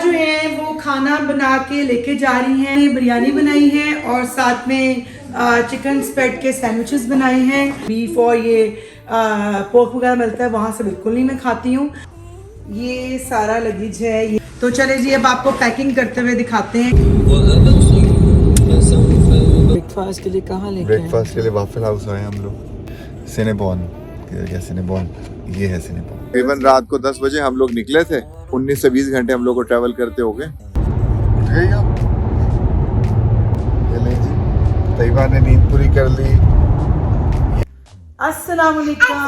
जो है वो खाना बना के लेके जा रही हैं। बिरयानी बनाई है और साथ में चिकन स्पेट के सैंडविचेस बनाए हैं। बीफ और ये पोर्क वगैरह मिलता है वहाँ से बिल्कुल नहीं मैं खाती हूँ। ये सारा लगेज है ये। तो चले जी अब आपको पैकिंग करते हुए दिखाते हैं। ब्रेकफास्ट के लिए कहाँ लेके ब्रेकफास्ट के लिए वाफल हाउस आए हम लोग। सिनेबॉन सिनेबॉन, ये है सिनेबॉन। इवन रात को 10 बजे हम लोग निकले थे। 19 से 20 घंटे हम लोग को ट्रैवल करते हो गए। उठ गई आप? ये ले जी, तैयबा ने नींद पूरी कर ली। अस्सलाम वालेकुम,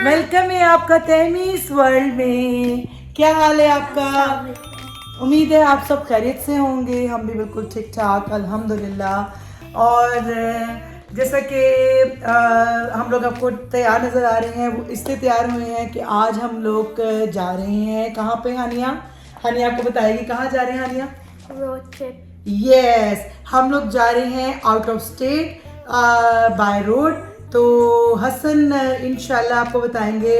वेलकम है आपका तहमीस वर्ल्ड में। क्या हाल है आपका? उम्मीद है आप सब खैरियत से होंगे। हम भी बिल्कुल ठीक ठाक अल्हम्दुलिल्लाह। और जैसा कि हम लोग आपको तैयार नज़र आ रहे हैं, वो इसलिए तैयार हुए हैं कि आज हम लोग जा रहे हैं कहाँ पे हानिया? हानिया आपको बताएगी कहाँ जा रहे हैं हानिया? Road trip. यस, हम लोग जा रहे हैं out of state by road. तो हसन इंशाल्लाह आपको बताएंगे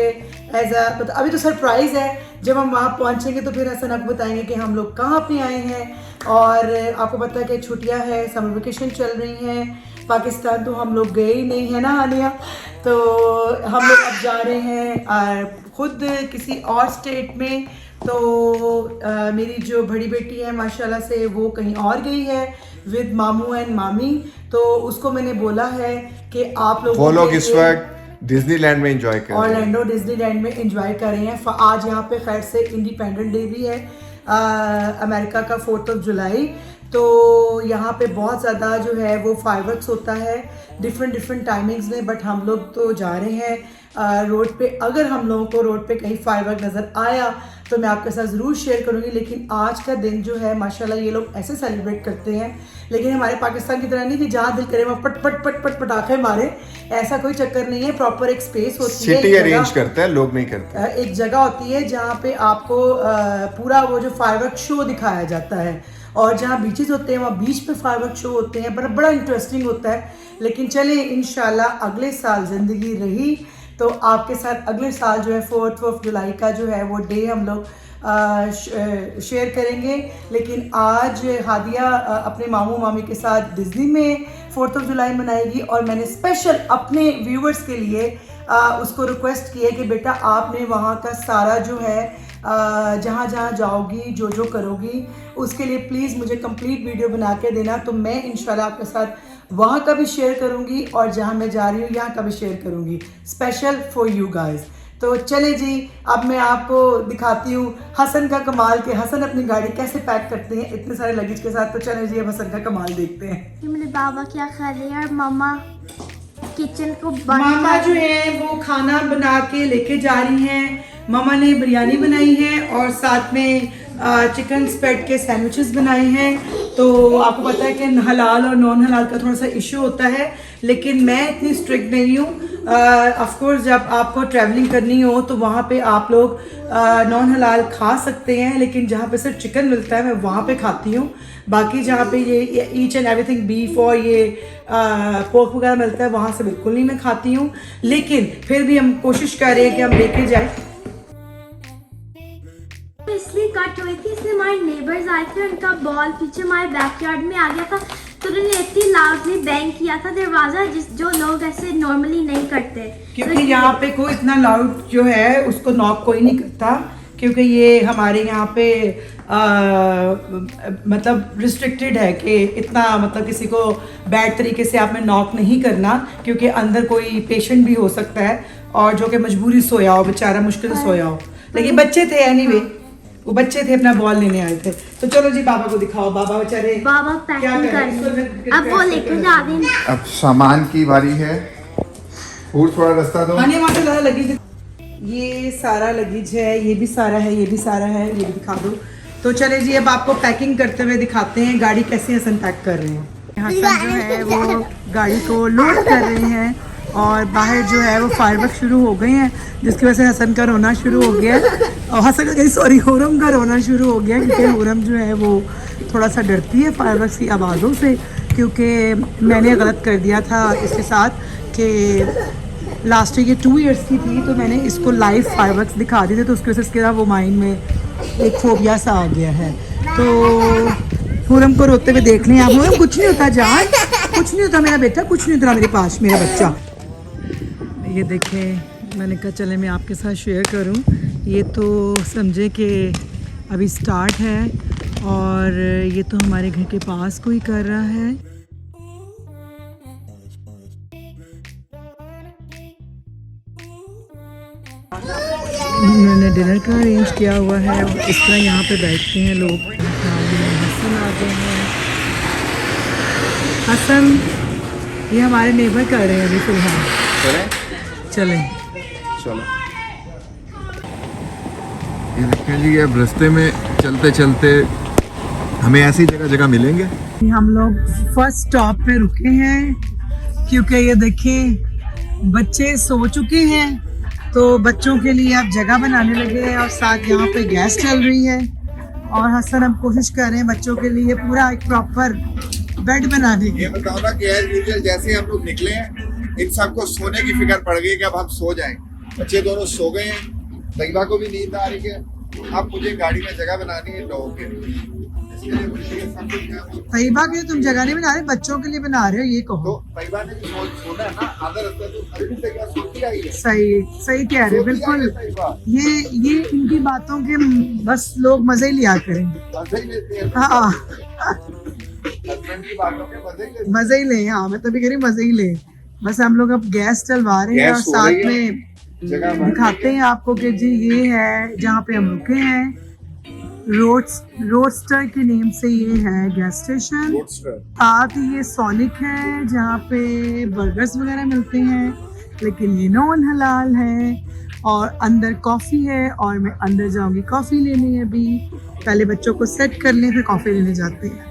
एज अ, अभी तो सरप्राइज़ है। जब हम वहाँ पहुँचेंगे तो फिर हसन आपको बताएंगे कि हम लोग कहाँ पे आए हैं। और आपको पता है कि छुट्टियाँ हैं, समर वेकेशन चल रही हैं। पाकिस्तान तो हम लोग गए ही नहीं है ना हानिया। तो हम लोग अब जा रहे हैं खुद किसी और स्टेट में। तो मेरी जो बड़ी बेटी है माशाल्लाह से वो कहीं और गई है विद मामू एंड मामी। तो उसको मैंने बोला है कि आप लोग वो लोग इस वक्त डिज्नीलैंड में एंजॉय कर रहे हैं। ऑरलैंडो डिज्नीलैंड में एंजॉय कर रहे हैं। आज यहाँ पे खैर से इंडिपेंडेंट डे भी है अमेरिका का 4 जुलाई। तो यहाँ पे बहुत ज़्यादा जो है वो फायरवर्क्स होता है डिफरेंट टाइमिंग्स में। बट हम लोग तो जा रहे हैं रोड पे। अगर हम लोगों को रोड पे कहीं फायरवर्क नज़र आया तो मैं आपके साथ ज़रूर शेयर करूँगी। लेकिन आज का दिन जो है माशाल्लाह ये लोग ऐसे सेलिब्रेट करते हैं। लेकिन हमारे पाकिस्तान की तरह नहीं कि जहाँ दिल करे वहाँ पट पट पट पट पटाखे मारे, ऐसा कोई चक्कर नहीं है। प्रॉपर एक स्पेस होती है, सिटी अरेंज करते हैं, लोग नहीं करते। एक जगह होती है जहाँ पे आपको पूरा वो जो फायरवर्क शो दिखाया जाता है। और जहाँ बीचेस होते हैं वहाँ बीच पे फायरवर्क शो होते हैं। बड़ा इंटरेस्टिंग होता है। लेकिन चले इंशाल्लाह अगले साल ज़िंदगी रही तो आपके साथ अगले साल जो है 4 जुलाई का जो है वो डे हम लोग शेयर करेंगे। लेकिन आज हादिया अपने मामू मामी के साथ डिज्नी में 4 जुलाई मनाएगी। और मैंने स्पेशल अपने व्यूवर्स के लिए उसको रिक्वेस्ट की है कि बेटा आपने वहाँ का सारा जो है जहाँ जहाँ जाओगी जो करोगी उसके लिए प्लीज़ मुझे कंप्लीट वीडियो बना के देना। तो मैं इंशाल्लाह आपके साथ वहाँ का भी शेयर करूँगी और जहाँ मैं जा रही हूँ यहाँ का भी शेयर करूँगी, स्पेशल फॉर यू गाइस। तो चले जी अब मैं आपको दिखाती हूँ हसन का कमाल के हसन अपनी गाड़ी कैसे पैक करते हैं इतने सारे लगेज के साथ। तो चले जी अब हसन का कमाल देखते हैं। मेरे बाबा क्या कर रहे हैं और मम्मा किचन को मामा जो है वो खाना बना के लेके जा रही हैं। मामा ने बिरयानी बनाई है और साथ में चिकन स्पेट के सैंडविचेस बनाए हैं। तो आपको पता है कि हलाल और नॉन हलाल का थोड़ा सा इशू होता है। लेकिन मैं इतनी स्ट्रिक्ट नहीं हूँ। ऑफ कोर्स जब आपको ट्रैवलिंग करनी हो तो वहाँ पे आप लोग नॉन हलाल खा सकते हैं। लेकिन जहाँ पे सिर्फ चिकन मिलता है मैं वहाँ पे खाती हूँ। बाकी जहाँ पे ये ईच एंड एवरीथिंग बीफ और ये पोर्क वगैरह मिलता है वहाँ से बिल्कुल नहीं मैं खाती हूँ। लेकिन फिर भी हम कोशिश कर रहे हैं कि हम लेके जाएं। इसलिए कट हुई थी इसलिए हमारे नेबर्स आए थे, उनका बॉल पीछे हमारे बैकयार्ड में आ गया था तो उन्होंने इतनी लाउडली बैंग किया था दरवाजा जो लोग ऐसे नॉर्मली नहीं करते। क्योंकि यहाँ पे कोई इतना लाउड जो है उसको नॉक कोई नहीं करता। क्योंकि ये हमारे यहाँ पे मतलब रिस्ट्रिक्टेड है कि इतना मतलब किसी को बैड तरीके से आपने नॉक नहीं करना। क्योंकि अंदर कोई पेशेंट भी हो सकता है और जो कि मजबूरी सोया हो, बेचारा मुश्किल से सोया हो। लेकिन बच्चे थे एनीवे, वो बच्चे थे अपना बॉल लेने आए थे। तो चलो जी बाबा को दिखाओ। बाबा बेचारे बाबा पैकिंग कर अब वो लेकर जा रहे हैं। अब सामान की बारी है। और थोड़ा रास्ता दो। हानिया वहाँ से ज़्यादा लगेज, ये सारा लगेज है, ये भी सारा है, ये भी सारा है, ये भी दिखा दो। तो चले जी अब आपको पैकिंग करते हुए दिखाते हैं गाड़ी कैसे हसन पैक कर रहे हैं। हसन जो है वो गाड़ी को लोड कर रहे हैं और बाहर जो है वो फायरवर्क शुरू हो गए हैं जिसकी वजह से हसन का रोना शुरू हो गया है। और हसन का सॉरी हुरम का रोना शुरू हो गया क्योंकि हुरम जो है वो थोड़ा सा डरती है फायरवर्क्स की आवाज़ों से। क्योंकि मैंने गलत कर दिया था इसके साथ कि लास्ट ईयर ये 2 इयर्स की थी, तो मैंने इसको लाइव फायरवर्क्स दिखा दिए थे, तो उसकी वजह से इसके वो माइंड में एक फोबिया सा आ गया है। तो पूरम को रोते हुए देख लें आप। पूरम कुछ नहीं होता जान, कुछ नहीं होता मेरा बेटा, कुछ नहीं होता मेरे पास, मेरा बच्चा। ये देखें, मैंने कहा चले मैं आपके साथ शेयर करूं। ये तो समझे कि अभी स्टार्ट है और ये तो हमारे घर के पास कोई कर रहा है। उन्होंने डिनर का अरेंज किया हुआ है। इस तरह यहाँ पे बैठते हैं लोग। हसन आ गए हैं। हसन ये हमारे नेबर कर रहे हैं अभी फिलहाल। चलें चलो। ये देखिए जी, अब रास्ते में चलते चलते हमें ऐसी जगह जगह मिलेंगे। हम लोग फर्स्ट स्टॉप पे रुके हैं क्योंकि ये देखें बच्चे सो चुके हैं, तो बच्चों के लिए अब जगह बनाने लगे हैं और साथ यहाँ पे गैस चल रही है। और हसन हम कोशिश कर रहे हैं बच्चों के लिए पूरा एक प्रॉपर बेड बनाने की। ये बताओ ना कि एज यूजुअल जैसे हम लोग निकले हैं, इन सबको सोने की फिक्र पड़ गई कि अब हम सो जाएं। बच्चे दोनों सो गए हैं, तैयबा को भी नींद आ रही है। अब मुझे गाड़ी में जगह बनानी है डॉग के लिए। तैयबा के लिए तुम जगह नहीं बना रहे, बच्चों के लिए बना रहे हो, ये कहो। तो तैयबा ने भी सोना है ना, आधा रास्ता तो अभी तक क्या सोती आई है। सही सही कह रहे हो, बिल्कुल। ये इनकी बातों के बस लोग मजे ही लिया करेंगे। मजे ही लेते हैं। हाँ हस्बैंड की बातों के मजे ही लेते हैं। मजे ही ले। हाँ मैं तभी कह रही मजे ही ले। बस हम लोग अब गैस चलवा रहे हैं और साथ में दिखाते हैं आपको कि जी ये है जहाँ पे हम रुके हैं। रोडस्टर के नेम से ये है गैस स्टेशन। साथ ही ये सोनिक है जहाँ पे बर्गर्स वगैरह मिलते हैं, लेकिन ये नॉन हलाल है। और अंदर कॉफ़ी है और मैं अंदर जाऊंगी कॉफ़ी लेने। अभी पहले बच्चों को सेट कर लें फिर कॉफ़ी लेने जाते हैं।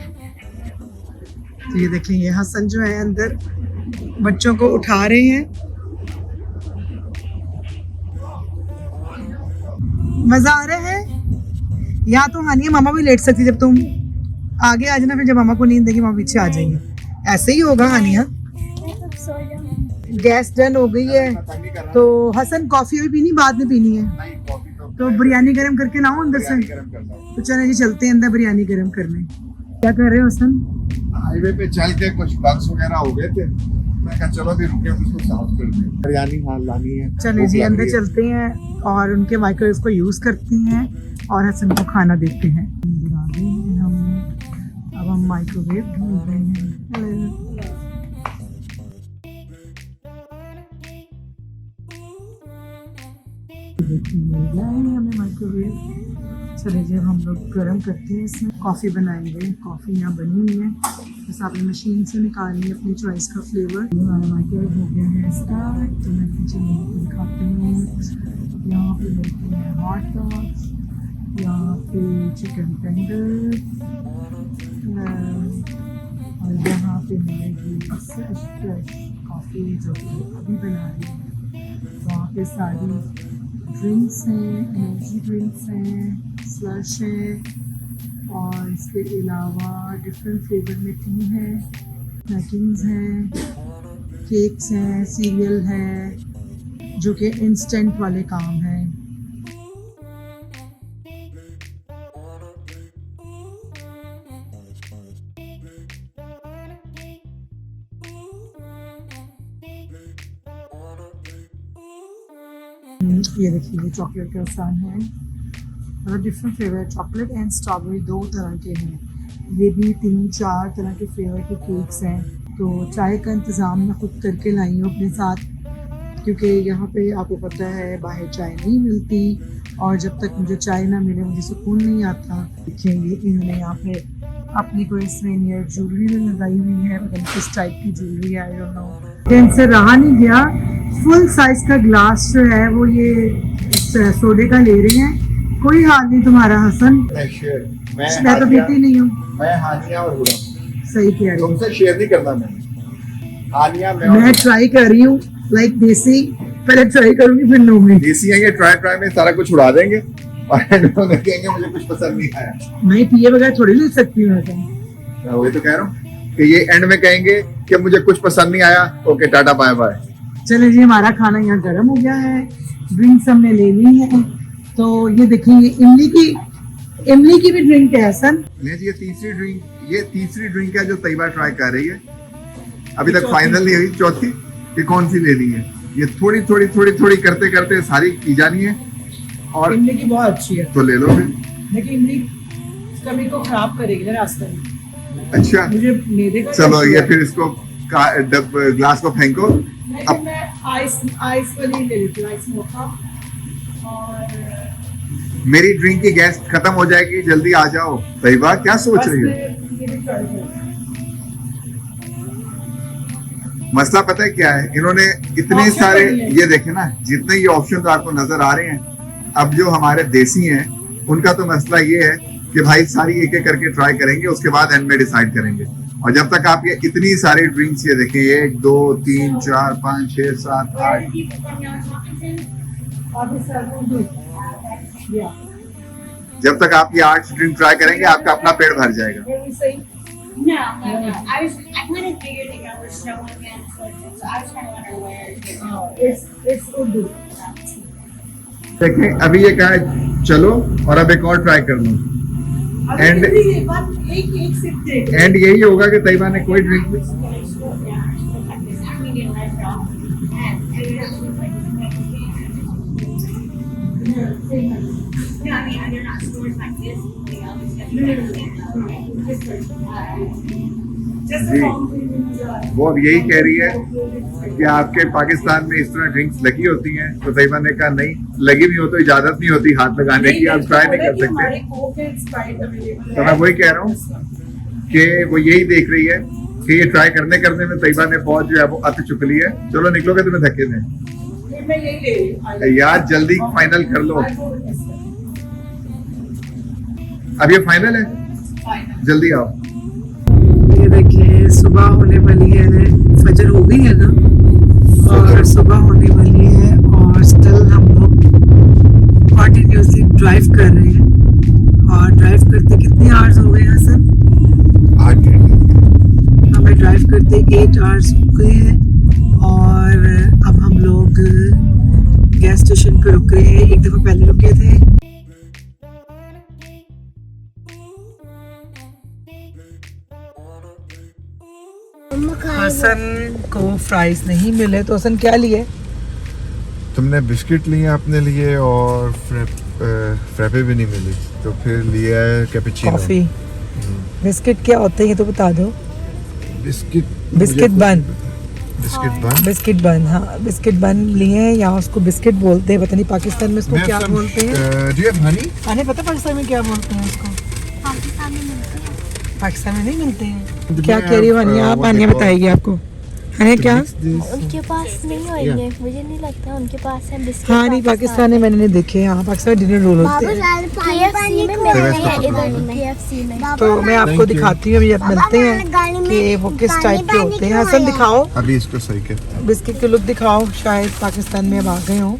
तो ये देखें, ये हसन जो है अंदर बच्चों को उठा रहे हैं। मजा आ रहा है। यहाँ तो हानिया मामा भी लेट सकती, जब तुम आगे आ जाना, फिर जब मामा को नींद देगी मामा पीछे आ जाएंगे। ऐसे ही होगा हानिया। गैस डन हो गई है, तो हसन कॉफी अभी पीनी, बाद में पीनी है। तो बिरयानी गरम करके लाऊं अंदर से। तो चले जी चलते हैं अंदर बिरयानी गरम करने। क्या कर रहे हो हसन? हाईवे पे चल के कुछ बग्स वगैरह हो गए थे, मैं कहा चलो भी रुके उसको साफ कर दें। बिरयानी हाँ लानी है। चले जी अंदर चलते हैं और उनके माइक्रोवेव को यूज करते हैं और हसन को खाना देते हैं। अंदर आ गए हैं हम। अब हम माइक्रोवेव ढूंढ रहे हैं। मिल गया है हमें माइक्रोवेव। चले जी हम लोग गर्म करते हैं, इसमें कॉफ़ी बनाएंगे। कॉफ़ी यहाँ बनी हुई है, बस आपने मशीन से निकालनी है अपनी चॉइस का फ्लेवर। हमारा माइक्रोवेव हो गया है स्टार्ट, तो मैं नीचे दिखाती हूँ। यहाँ पे मिलते हैं हॉट डॉग्स, यहाँ पे चिकन टेंडर, और यहाँ पे मिलेगी फ्रेश कॉफ़ी जो अभी बना रही है। वहाँ पे सारी ड्रिंक्स हैं, एनर्जी ड्रिंक्स हैं, स्लश है, और इसके अलावा डिफरेंट फ्लेवर में टी है, स्नैकिंग्स हैं, केक्स हैं, सीरियल है, जो कि इंस्टेंट वाले काम हैं। ये देखिए, ये चॉकलेट का आसान है, मतलब different flavour, chocolate and strawberry, 2 तरह के हैं। ये भी 3-4 तरह के फ्लेवर के केक्स हैं। तो चाय का इंतज़ाम मैं खुद करके लाई हूँ अपने साथ, क्योंकि यहाँ पे आपको पता है बाहर चाय नहीं मिलती, और जब तक मुझे चाय ना मिले मुझे सुकून नहीं आता। देखिए ये इन्होंने यहाँ पे अपनी कोई स्वेनियर ज्वेलरी में लगाई हुई है, पता नहीं किस टाइप की ज्वेलरी है, आई डोंट नो। इनसे रहा नहीं गया, फुल साइज का ग्लास जो है वो ये सोडे का ले रहे हैं। कोई हाल नहीं तुम्हारा हसन। मैं तो पीती नहीं हूँ। मैं हानिया और हुरम। सही कह रही हूँ। तुमसे शेयर नहीं करना मैंने। हानिया मैं ट्राई कर रही हूँ, लाइक देसी, पहले ट्राई करूंगी फिर लूंगी। देसी है ये, ट्राई में सारा कुछ उड़ा देंगे और कहेंगे मुझे कुछ पसंद नहीं आया। मैं पिए बगैर थोड़ी ले सकती हूँ ऐसा। मैं वही तो कह रहा हूँ कि ये एंड में कहेंगे कि मुझे कुछ पसंद नहीं आया, ओके टाटा बाय बाय। चले जी, हमारा खाना यहाँ गर्म हो गया है, ड्रिंक्स हमने ले ली है। तो ये देखिए इमली की भी ड्रिंक है हसन। ये तीसरी ड्रिंक है जो तैयबा ट्राई कर रही है। अभी तक फाइनल नहीं हुई चौथी कि कौन सी लेनी है। ये थोड़ी थोड़ी करते करते सारी की जानी है। और इमली की बहुत अच्छी है, तो ले लो फिर। लेकिन इमली कभी को खराब करेगी ना रास्ते में। अच्छा मुझे मेरे को चलो, ये फिर इसको ग्लास को फेंको। अब मैं आइस वाली ले लेती हूँ, आइस मोका। और मेरी ड्रिंक की गैस खत्म हो जाएगी, जल्दी आ जाओ। तैयबा क्या सोच रही है? मसला पता है क्या है, इन्होंने इतने ऑप्शन सारे, नहीं है। ये देखे ना जितने ये ऑप्शन आपको नजर आ रहे हैं। अब जो हमारे देसी हैं उनका तो मसला ये है कि भाई सारी एक एक करके ट्राई करेंगे, उसके बाद एंड में डिसाइड करेंगे। और जब तक आप ये इतनी सारी ड्रिंक्स, ये देखें 1 2 3 4 5 6 7 8, जब तक आप ये 8 ड्रिंक ट्राई करेंगे आपका अपना पेट भर जाएगा। No. I kind of figured that y'all were snowing again, so I was kind of wondering where. it's Urdu. देखें अभी ये कहा है चलो, और अब एक और ट्राई कर लो। एंड एंड यही होगा कि तैयबा ने कोई drink No, I mean, they're not stores like this. They always वो अब यही कह रही है कि आपके पाकिस्तान में इस तरह ड्रिंक्स लगी होती हैं। तो तैयबा ने कहा नहीं, लगी भी हो तो इजाजत नहीं होती हाथ लगाने की, आप ट्राई नहीं कर सकते। तो मैं वही कह रहा हूँ कि वो यही देख रही है कि ये ट्राई करने करने में तैयबा ने बहुत जो है वो अत चुक ली है। चलो निकलोगे तुम्हें धक्के दें यार, जल्दी फाइनल कर लो। अब ये फाइनल है, जल्दी आओ। ये देखिए सुबह होने वाली है, फजर हो गई है ना, और सुबह होने वाली है और स्टिल हम लोग कंटिन्यूसली ड्राइव कर रहे हैं। और ड्राइव करते कितने आवर्स हो गए हसन? 8 घंटे हमें ड्राइव करते 8 आवर्स हो गए हैं। और अब हम लोग गैस स्टेशन पे रुक रहे हैं, एक दफ़ा पहले रुके थे। हसन को फ्राइज नहीं मिले तो हसन क्या लिए? तुमने बिस्किट लिए अपने लिए और फ्रैपे भी नहीं मिली, तो फिर लिया है कैपुचिनो। कॉफी। बिस्किट क्या होते हैं ये तो बता दो। बिस्किट बन। बिस्किट बन हाँ, बिस्किट बन लिए हैं, या उसको बिस्किट बोलते हैं, पता नहीं पाकिस्तान में इसको क्या बोलते हैं। Do you have Honey? Honey पता पाकिस्तान में क्या बोलते हैं उसको? पाकिस्तान में मिलते हैं। पाकिस्तान में नहीं मिलते हैं। क्या कह रही हो हनी? आप हनी बताएगी आपको। हनी क्या? उनके पास नहीं होंगे, मुझे नहीं लगता उनके पास है बिस्किट। हाँ नहीं, पाकिस्तान में मैंने नहीं देखे। हाँ पाकिस्तान में डिनर रोल होते हैं। KFC में मिलते हैं, इधर नहीं KFC में। तो मैं आपको दिखाती हूँ अभी जब मिलते हैं कि वो किस टाइप के होते हैं। हसन दिखाओ अभी इसको सही कर। बिस्किट के लुक दिखाओ, शायद पाकिस्तान में अब आ गए हो।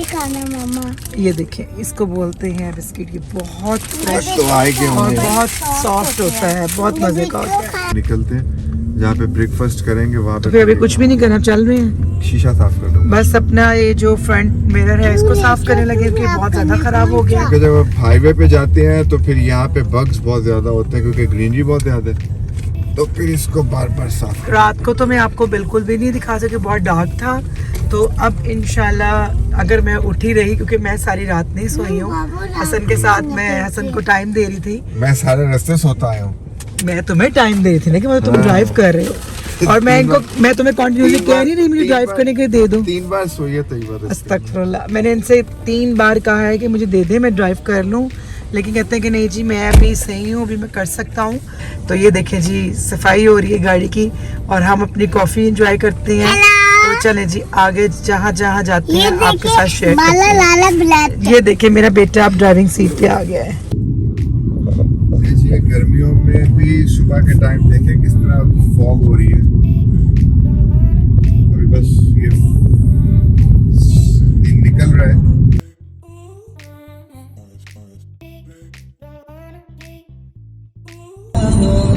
खाना मामा, ये देखें, इसको बोलते हैं बिस्किट। ये बहुत फ्रेश तो आएंगे और होंगे। बहुत सॉफ्ट होता है, बहुत मजे का होता है। निकलते हैं जहाँ पे ब्रेकफास्ट करेंगे वहाँ तो पे। फिर अभी कुछ भी नहीं करना, चल रहे हैं। शीशा साफ कर दो। बस अपना ये जो फ्रंट मिरर है इसको साफ करने लगे कि बहुत ज्यादा खराब हो गया। क्योंकि जब आप हाईवे पे जाते हैं तो फिर यहाँ पे बग्स बहुत ज्यादा होते हैं क्योंकि ग्रीनरी बहुत ज्यादा है, तो फिर इसको बार बार साफ। रात को तो मैं आपको बिल्कुल भी नहीं दिखा सकी, बहुत डार्क था। तो अब इंशाल्लाह अगर मैं उठी रही, क्योंकि मैं सारी रात नहीं सोई हूँ हसन के साथ, मैं हसन को टाइम दे रही थी। मैं सारे रास्ते सोता आया हूँ। मैं तुम्हें टाइम दे रही थी ना कि तुम ड्राइव कर रहे हो, और मैं तुम्हें कंटिन्यूसली कह रही नहीं मुझे ड्राइव करने के लिए दे दो। 3 बार सोई है तैयबा। अस्तगफुरुल्लाह, मैंने इनसे 3 बार कहा है कि मुझे दे दे, मैं ड्राइव कर लूँ, लेकिन कहते हैं कि नहीं जी मैं अभी सही हूँ, अभी मैं कर सकता हूँ। तो ये देखें जी, सफाई हो रही है गाड़ी की और हम अपनी कॉफ़ी एंजॉय करते हैं। तो चलें जी आगे जहाँ जहाँ जाते हैं आपके साथ शेयर करते हैं। ये देखें मेरा बेटा अब ड्राइविंग सीट पे आ गया है। गर्मियों में भी सुबह के टाइम देखें किस तरह फॉग हो रही है। अभी बस ये दिन निकल रहा है।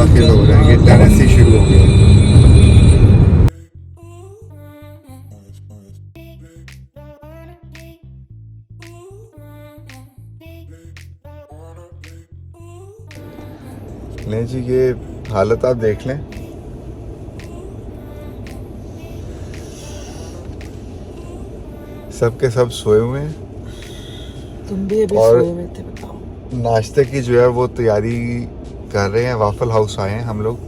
दाखिल हो रहे हैं, ये टेनेसी शुरू हो गया। लें जी, ये हालत आप देख लें। सब के सब सोए हुए हैं तुम भी अभी और सोए हुए थे, बताओ। नाश्ते की जो है वो तैयारी कर रहे हैं। वाफल हाउस आए हैं हम लोग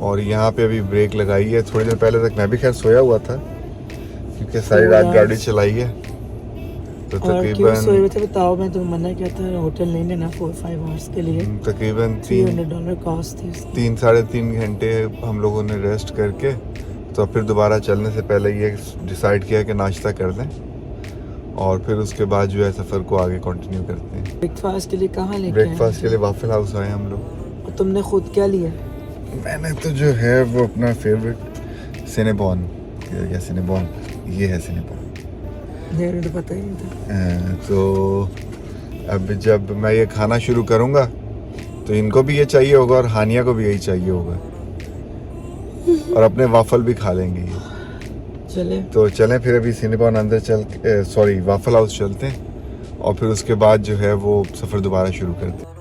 और यहाँ पे अभी ब्रेक लगाई है। थोड़ी देर पहले तक मैं भी खैर सोया हुआ था क्योंकि सारी रात गाड़ी चलाई है। तो और क्यों सोए तकरीबन हुए थे बताओ? मैं तुम्हें मना किया था होटल नहीं लेना 4-5 आवर्स के लिए। तकरीबन $300 कॉस्ट थी उसकी। 3-3.5 घंटे हम लोगों ने रेस्ट करके तो फिर दोबारा चलने से पहले ये डिसाइड किया कि नाश्ता कर लें और फिर उसके बाद जो है सफ़र को आगे कंटिन्यू करते हैं। ब्रेकफास्ट के लिए कहाँ लेके आए? ब्रेकफास्ट के लिए वाफल हाउस आए हम लोग। और तुमने खुद क्या लिया? मैंने तो जो है वो अपना फेवरेट सिनेबॉन, क्या सिनेबॉन, ये है सिनेबॉन। मेरे तो पता ही नहीं था। तो अब जब मैं ये खाना शुरू करूँगा तो इनको भी ये चाहिए होगा और हानिया को भी यही चाहिए होगा और अपने वाफल भी खा लेंगे ये। चले तो चलें फिर अभी सिनेबॉन अंदर सॉरी वाफल हाउस चलते हैं और फिर उसके बाद जो है वो सफ़र दोबारा शुरू करते हैं।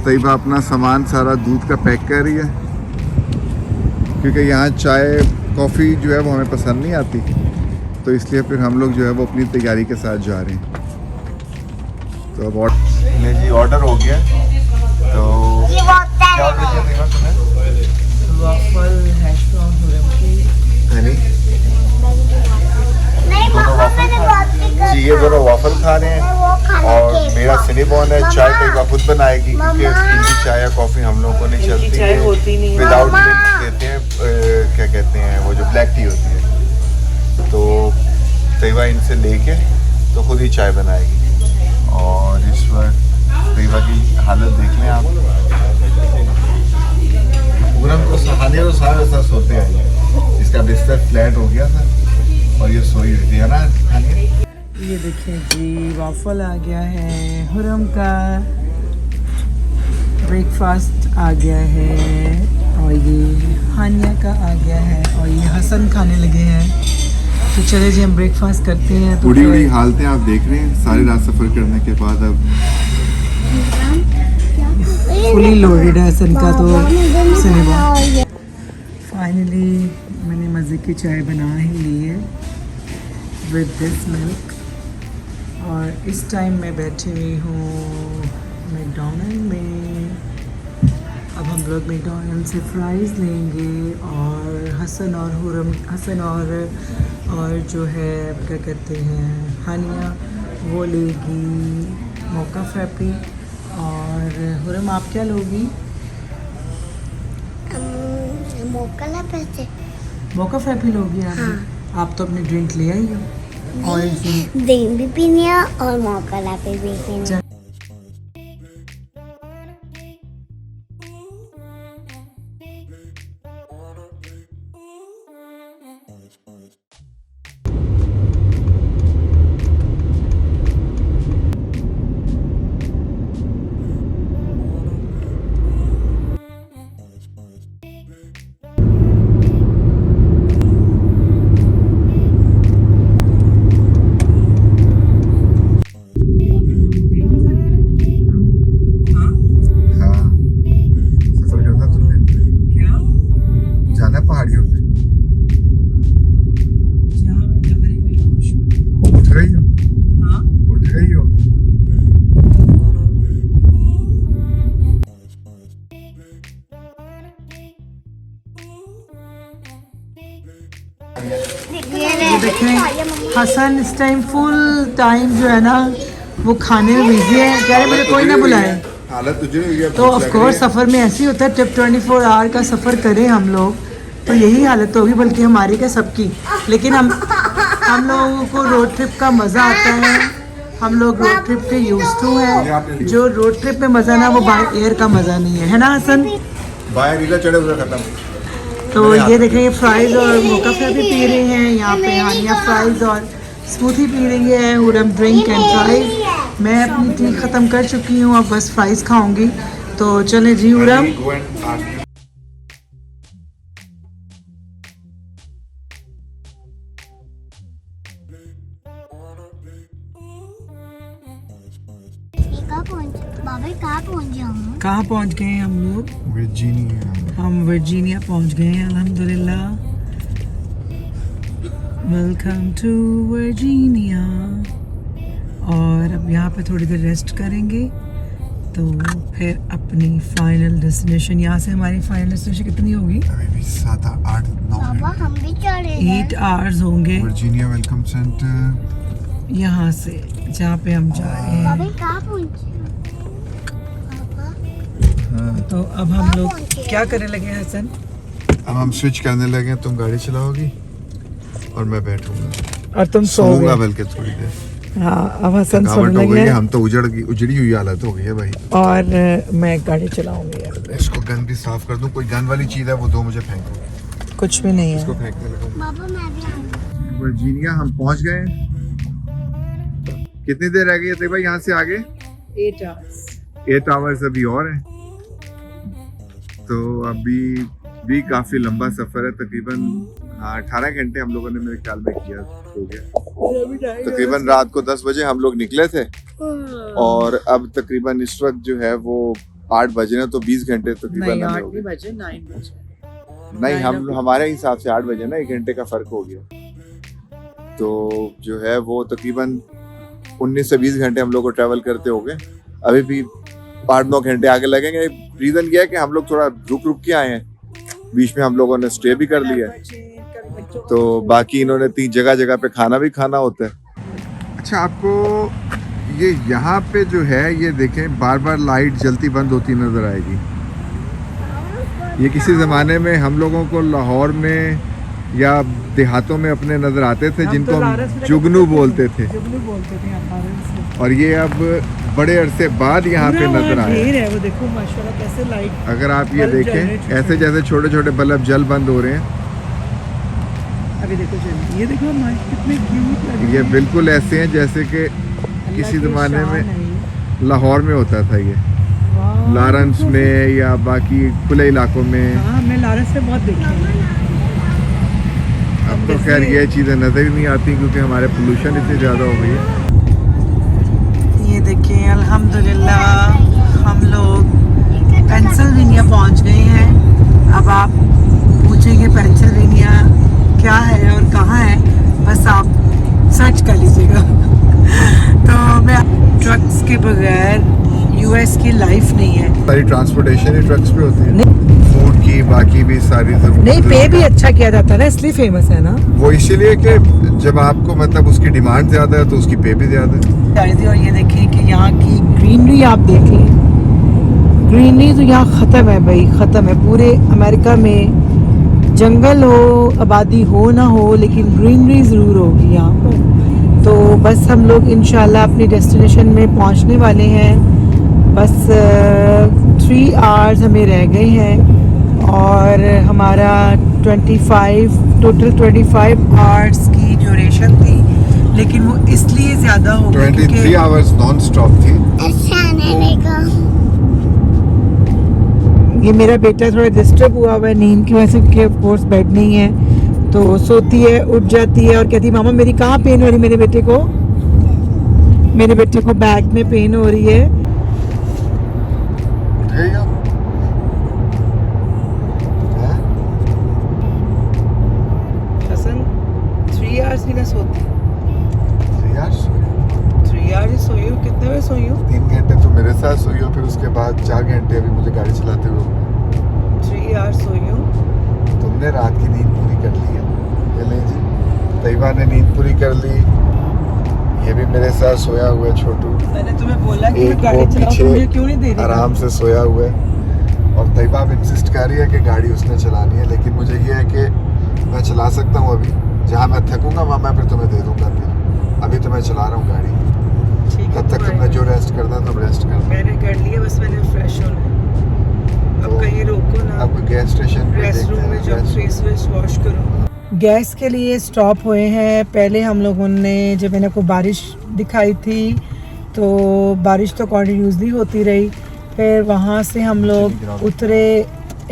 तैयबा अपना सामान सारा दूध का पैक कर रही है क्योंकि यहाँ चाय कॉफ़ी जो है वो हमें पसंद नहीं आती, तो इसलिए फिर हम लोग जो है वो अपनी तैयारी के साथ जा रहे हैं। तो अब नहीं जी, ऑर्डर हो गया। तो क्या ऑर्डर किया तैयबा तुमने? वाफल हैश ब्राउन हुरम की। हनी नहीं दोनों पापा waffle मैंने खा- बहुत भी कर जी, ये दोनों वाफल खा रहे हैं वो खाना और केक मेरा का। सिनेबॉन है। चाय मम्मा, तैयबा खुद बनाएगी क्योंकि मम्मा। इनकी चाय या कॉफ़ी हम लोगों को नहीं इनकी चलती चाय होती नहीं है। विदाउट मम्मा। मिल्क देते हैं। क्या कहते हैं वो जो ब्लैक टी होती है, तो तैयबा इनसे लेके तो खुद ही चाय बनाएगी। और इस वक्त तैयबा की हालत देख लें आप। पूरम को सहाने और सारे साथ सोते हैं। इसका बिस्तर फ्लैट हो गया था और ये सोई हुई थी, है ना हानिया? ये देखिए जी, वाफल आ गया है हुरम का, ब्रेकफास्ट आ गया है और ये हानिया का आ गया है और ये हसन खाने लगे हैं। तो चले जी हम ब्रेकफास्ट करते हैं। तो उड़ी उड़ी हालतें आप देख रहे हैं सारी रात सफ़र करने के बाद। अब फुली लोडेड है हसन का तो सिनेमा। फाइनली मैंने मज़े की चाय बना ही ली है विद दिस मिल्क और इस टाइम मैं बैठी हुई हूँ मैकडॉनल्ड में। अब हम लोग मैकडॉनल्ड से फ्राइज़ लेंगे और हसन और जो है क्या कहते हैं हानिया वो लेगी मोका फ्रैपी। और हुरम आप क्या लोगी? मोका फ्रैपी लोगी आप? हाँ। आप तो अपनी ड्रिंक ले आई हो। Orange drink. दिन भी पीनी है और मौका लापे भी पीनी है। हाँ, सफ़र करना तुमने क्या? जाना पहाड़ियों पे? जहाँ मैं जब नहीं हुई खुश हूँ। उठ गई हो? हाँ? उठ गई हो? ये देखें हसन इस टाइम फुल टाइम जो है ना वो खाने में बिजी है। कह रहे मुझे कोई ना बुलाए। हालत तुझे हुई है, तो ऑफ कोर्स सफ़र में ऐसे ही होता है, जब 24 आवर का सफ़र करें हम लोग तो यही हालत होगी, बल्कि हमारी क्या सबकी। लेकिन हम लोगों को रोड ट्रिप का मज़ा आता है। हम लोग रोड ट्रिप के यूज्ड टू हैं। जो रोड ट्रिप में मज़ा ना वो बाय एयर का मज़ा नहीं है ना हसन? बाहर नीला चढ़े हुए खत्म। तो ये देखें ये फ्राइज़ और मोका फ्राई भी पी रहे हैं यहाँ पे। हानिया फ्राइज़ और स्मूथी पी रही है, हुरम ड्रिंक एंड फ्राइज़। मैं अपनी टी ख़त्म कर चुकी हूँ, अब बस फ्राइज़ खाऊंगी। तो चले जी उरम। कहाँ पहुँच जाऊँ? कहाँ पहुँच गए हम लोग? वर्जीनिया। हम वर्जीनिया पहुँच गए हैं अल्हम्दुलिल्लाह। Welcome to Virginia. और अब यहाँ पे थोड़ी देर रेस्ट करेंगे तो फिर अपनी फाइनल डेस्टिनेशन, यहाँ से हमारी फाइनल डेस्टिनेशन कितनी होगी? अभी भी 7, 8, 9 पापा हम भी चले 8 आवर्स होंगे वर्जीनिया वेलकम सेंटर। यहाँ से जहाँ पे हम जा रहे हैं। पापा कहाँ पहुँचे? तो अब हम लोग क्या करने लगे हैं हसन? अब हम स्विच करने लगे, तुम गाड़ी चलाओगी और मैं बैठूंगा और तुम सोऊंगा बल्कि थोड़ी देर। हाँ, अब हसन सोने थकावट हो लगे गई है, हैं हम तो उजड़ी हुई हालत हो गई है भाई। और मैं गाड़ी चलाऊंगी यार। इसको गन भी साफ कर दूं, कोई गन वाली चीज है वो दो मुझे फेंको। कुछ भी नहीं इसको है। फेंकने लगा। पापा मैं भी आऊँगी। वर्जीनिया हम पहुंच गए। कितनी देर रह गई है भाई यहाँ से आगे? 8 आवर्स। 8 आवर्स अभी और है। तो अभी भी काफी लंबा सफर है, तकरीबन 18 घंटे हम लोगों ने मेरे ख्याल में किया हो गया। तकरीबन रात को 10 बजे हम लोग निकले थे और अब तकरीबन इस वक्त जो है वो 8 बजे ना, तो 20 घंटे तकरीबन नहीं, हमें 8 हो नहीं गए। बजे, 9 बजे। नहीं, हम हमारे हिसाब से 8 बजे ना, 1 घंटे का फर्क हो गया। तो जो है वो तकरीबन 19 से 20 घंटे हम लोग को ट्रैवल करते हो गए। अभी भी 8-9 घंटे आगे लगेंगे। रीजन ये है कि हम लोग थोड़ा रुक के आए हैं, बीच में हम लोगों ने स्टे भी कर लिया है, तो बाकी इन्होंने 3 जगह पे खाना भी खाना होता है। अच्छा, आपको ये यहाँ पे जो है ये देखें, बार बार लाइट जलती बंद होती नजर आएगी। ये किसी ज़माने में हम लोगों को लाहौर में या देहातों में अपने नज़र आते थे, जिनको हम जुगनू बोलते थे। और ये अब बड़े अरसे बाद यहाँ पे नजर आए। है वो, देखो माशाल्लाह कैसे लाइट। अगर आप ये बल्ब जल रहे देखें, हैं ऐसे जैसे छोटे छोटे बल्ब जल बंद हो रहे हैं। अभी देखो चलिए, ये देखो कितने क्यूट लग रहे ये हैं। बिल्कुल ऐसे हैं जैसे कि अल्लाह किसी की ज़माने शान में है ये। लाहौर में होता था ये, वाह। लारंस में या बाकी खुले इलाकों में। हाँ, मैं लारंस में बहुत देखी हूँ। अब तो खैर ये चीज़ें नज़र ही नहीं आती क्योंकि हमारे पोल्यूशन इतनी ज़्यादा हो गई है। ये देखिए अल्हम्दुलिल्लाह हम लोग पेंसिल्वेनिया पहुंच गए हैं। अब आप पूछेंगे पेंसिल्वेनिया क्या है और कहाँ है, बस आप सर्च कर लीजिएगा। तो मैं ट्रक्स के बगैर यूएस की लाइफ नहीं है। सारी ट्रांसपोर्टेशन ही ट्रक्स पे होती है, फूड की, बाकी भी सारी नहीं, पे भी अच्छा किया जाता है ना, इसलिए फेमस है ना वो। इसीलिए कि जब आपको मतलब उसकी डिमांड ज्यादा है तो उसकी पे भी ज्यादा है। और ये देखिए कि यहाँ की ग्रीनरी आप देख लें, ग्रीनरी तो यहाँ ख़त्म है भाई, ख़त्म है। पूरे अमेरिका में जंगल हो, आबादी हो ना हो, लेकिन ग्रीनरी ज़रूर होगी यहाँ पर। तो बस हम लोग इंशाल्लाह अपनी डेस्टिनेशन में पहुँचने वाले हैं। बस 3 आवर्स हमें रह गए हैं और हमारा 25 आवर्स की ड्यूरेशन थी, लेकिन वो इसलिए ज़्यादा हो गई 23 आवर्स नॉन स्टॉप थी। ये मेरा बेटा थोड़ा डिस्टर्ब हुआ है नींद की वजह से, क्योंकि ऑफ कोर्स बेड नहीं है, तो सोती है, उठ जाती है और कहती है मामा मेरी कहाँ पेन हो रही है। मेरे बेटे को बैक में पेन हो रही है। उठ गई आप? हैं? हसन 3 आवर्स भी ना सोती। 3 आवर्स? 3 आवर्स ही सोई हो? कितने बजे सोई हो? 3 घंटे तो मेरे साथ सोई हो, फिर उसके बाद 4 घंटे अभी मुझे गाड़ी चलाते हुए हो गए। 3 आवर्स सोई हो? तुमने रात की नींद पूरी कर ली है। ये ले जी, तैयबा ने नींद पूरी कर ली। ये भी मेरे साथ सोया हुआ है छोटू। मैंने तुम्हें बोला कि एक मैं गाड़ी वो चलाऊं, पीछे मुझे क्यों नहीं दे रही? आराम से सोया हुआ है और तैयबा अब इंसिस्ट कर रही है कि गाड़ी उसने चलानी है, लेकिन मुझे ये है कि मैं चला सकता हूँ अभी, जहाँ मैं थकूंगा वहाँ मैं फिर तुम्हें दे दूंगा। फिर अभी तो मैं चला रहा हूँ गाड़ी, ठीक है, तब तक तुम्हें जो रेस्ट करना तुम रेस्ट करना। मैंने कर लिया, बस मैंने फ्रेश होना है। अब तो कहीं रोको ना, अब गैस स्टेशन पे रेस्ट देखते रूम में हैं जो गैस- फेस वेस वॉश करो। गैस के लिए स्टॉप हुए हैं। पहले हम लोगों ने, जब मैंने को बारिश दिखाई थी तो बारिश तो कंटिन्यूसली होती रही। फिर वहाँ से हम लोग उतरे,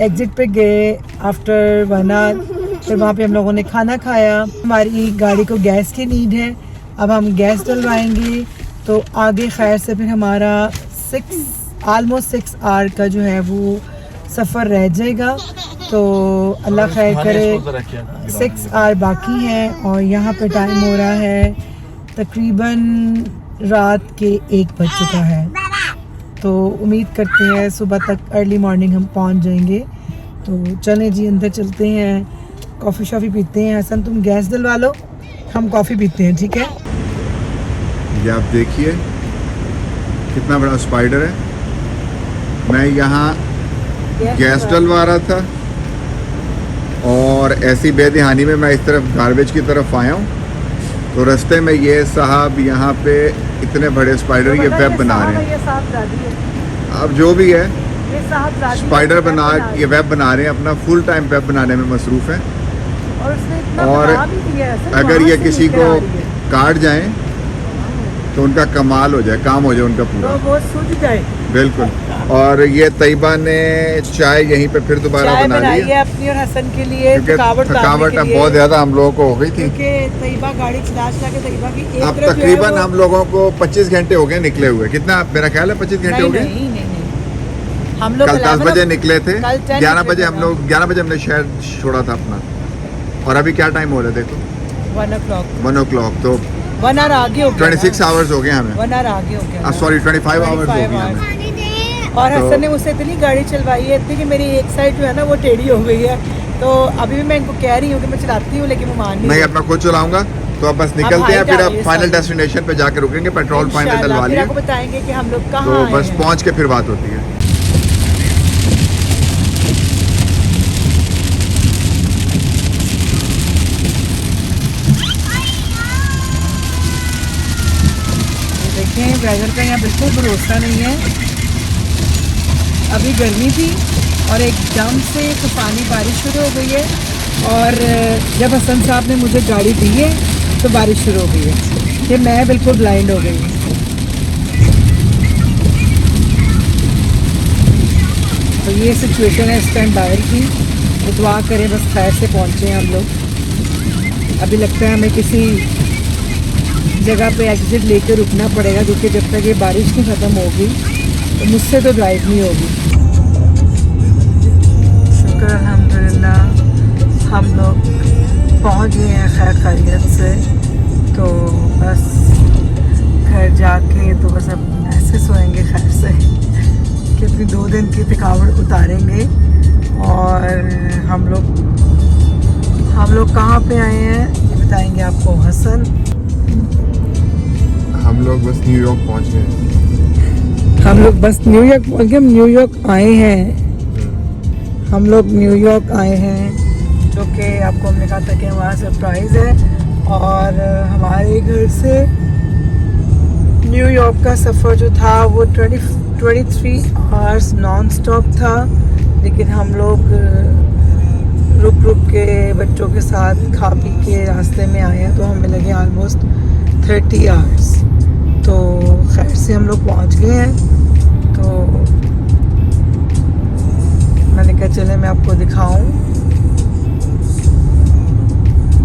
एग्ज़िट पे गए आफ्टर 1 आवर। फिर वहाँ पे हम लोगों ने खाना खाया। हमारी गाड़ी को गैस की नीड है, अब हम गैस डलवाएंगे तो आगे खैर से फिर हमारा ऑलमोस्ट 6 आवर का जो है वो सफ़र रह जाएगा। तो अल्लाह खैर करे, 6 आवर बाकी हैं और यहाँ पे टाइम हो रहा है तकरीबन रात के 1 बज चुका है। तो उम्मीद करते हैं सुबह तक अर्ली मॉर्निंग हम पहुँच जाएंगे। तो चलें जी अंदर चलते हैं, कॉफ़ी शॉफ़ी पीते हैं। हसन तुम गैस डलवा लो, हम कॉफ़ी पीते हैं, ठीक है? ये आप देखिए कितना बड़ा स्पाइडर है। मैं यहाँ गैस डलवा रहा था और ऐसी बेदहानी में मैं इस तरफ गार्बेज की तरफ आया हूँ तो रास्ते में ये साहब यहाँ पे इतने बड़े स्पाइडर ये वेब बना रहे हैं। अब जो भी है स्पाइडर बना ये वेब बना रहे हैं, अपना फुल टाइम वेब बनाने में मसरूफ़ है। और अगर ये किसी को काट जाए तो उनका कमाल हो जाए, काम हो जाए उनका पूरा, तो वो सूझ जाए बिल्कुल। और ये तैयबा ने चाय यहीं पे फिर दोबारा बना ली है अपनी और हसन के लिए, थकावट बहुत ज़्यादा हम लोगों को हो गई थी क्योंकि तैयबा गाड़ी चला के तैयबा की एक अब तरफ जो है तकरीबन वो- हम लोगों को 25 घंटे हो गए निकले हुए। कितना मेरा ख्याल है 25 घंटे हो गए। नहीं, हम लोग कल 10 बजे निकले थे, कल 10 11 बजे निकले हम लोग 11 बजे हमने शहर छोड़ा था अपना। और अभी क्या टाइम हो रहा है देखो 1 o'clock 1 o'clock, तो 1 hour आगे हो गया 26 आवर्स हो गए हमें। 1 hour आगे हो गया सॉरी 25 आवर्स हो 25 गए hours। हमें। और तो- हसन ने मुझसे इतनी गाड़ी चलवाई है इतनी कि मेरी एक साइड जो है ना वो टेढ़ी हो गई है। तो अभी भी मैं इनको कह रही हूँ कि मैं चलाती हूँ लेकिन वो मान नहीं मैं रही। अपना खुद चलाऊंगा। तो अब बस निकलते भाई हैं, फिर जा अब रही है फाइनल सामने। डेस्टिनेशन पे जाकर रुकेंगे, पेट्रोल फाइनल इंशाल्लाह, डलवा फिर लिए आपको बताएंगे कि हम लोग तो कहाँ आए बस हैं। पहुंच के फिर बात होती है। देखें वेदर का यहाँ बिल्कुल भरोसा नहीं है। अभी गर्मी थी और एकदम से तूफानी बारिश शुरू हो गई है और जब हसन साहब ने मुझे गाड़ी दी है तो बारिश शुरू हो गई है कि मैं बिल्कुल ब्लाइंड हो गई हूँ। तो ये सिचुएशन है इस टाइम बाहर की। तो दुआ करें बस खैर से पहुँचे हम लोग। अभी लगता है हमें किसी जगह पे एग्जिट लेकर रुकना पड़ेगा क्योंकि जब तक ये बारिश नहीं ख़त्म होगी तो मुझसे तो ड्राइव नहीं होगी। शुक्र अल्हम्दुलिल्लाह हम लोग पहुंच गए हैं खैर खैरियत से। तो बस घर जाके तो बस अब ऐसे सोएंगे खैर से कि अपनी 2 दिन की थकावट उतारेंगे। और हम लोग कहाँ पे आए हैं ये बताएंगे आपको हसन। हम लोग बस न्यूयॉर्क पहुंच गए। हम लोग बस न्यूयॉर्क पहुंच गए। हम न्यूयॉर्क आए हैं, हम लोग न्यूयॉर्क आए हैं जो कि आपको हमने कहा था कि हमारा सरप्राइज़ है। और हमारे घर से न्यूयॉर्क का सफ़र जो था वो 23 आवर्स नॉन स्टॉप था, लेकिन हम लोग रुक के बच्चों के साथ खा पी के रास्ते में आए हैं तो हमें लगे ऑलमोस्ट 30 आवर्स। तो खैर से हम लोग पहुंच गए हैं। तो मैंने कहा चले मैं आपको दिखाऊं।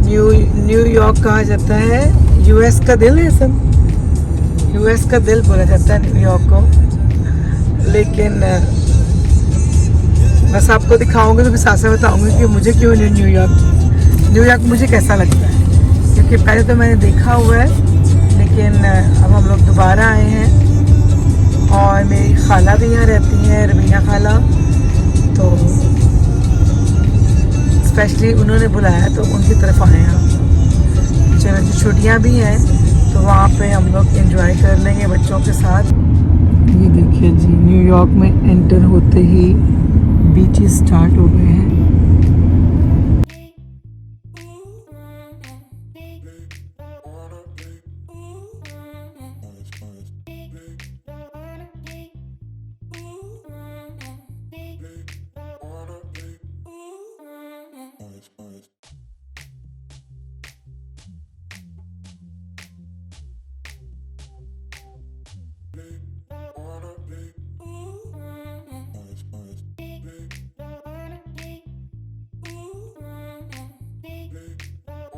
न्यूयॉर्क कहा जाता है यूएस का दिल है सब, यूएस का दिल बोला जाता है न्यूयॉर्क को। लेकिन बस आपको दिखाऊंगी तो फिर साथ साथ बताऊंगी कि मुझे क्यों नहीं न्यूयॉर्क मुझे कैसा लगता है, क्योंकि पहले तो मैंने देखा हुआ है लेकिन अब हम लोग दोबारा आए हैं। और मेरी खाला भी यहाँ रहती हैं, रमीना खाला, तो स्पेशली उन्होंने बुलाया तो उनकी तरफ आए हैं। चलो जो छुट्टियाँ भी हैं तो वहाँ पे हम लोग एंजॉय कर लेंगे बच्चों के साथ। ये देखिए जी न्यूयॉर्क में एंटर होते ही बीचेस स्टार्ट हो गए हैं।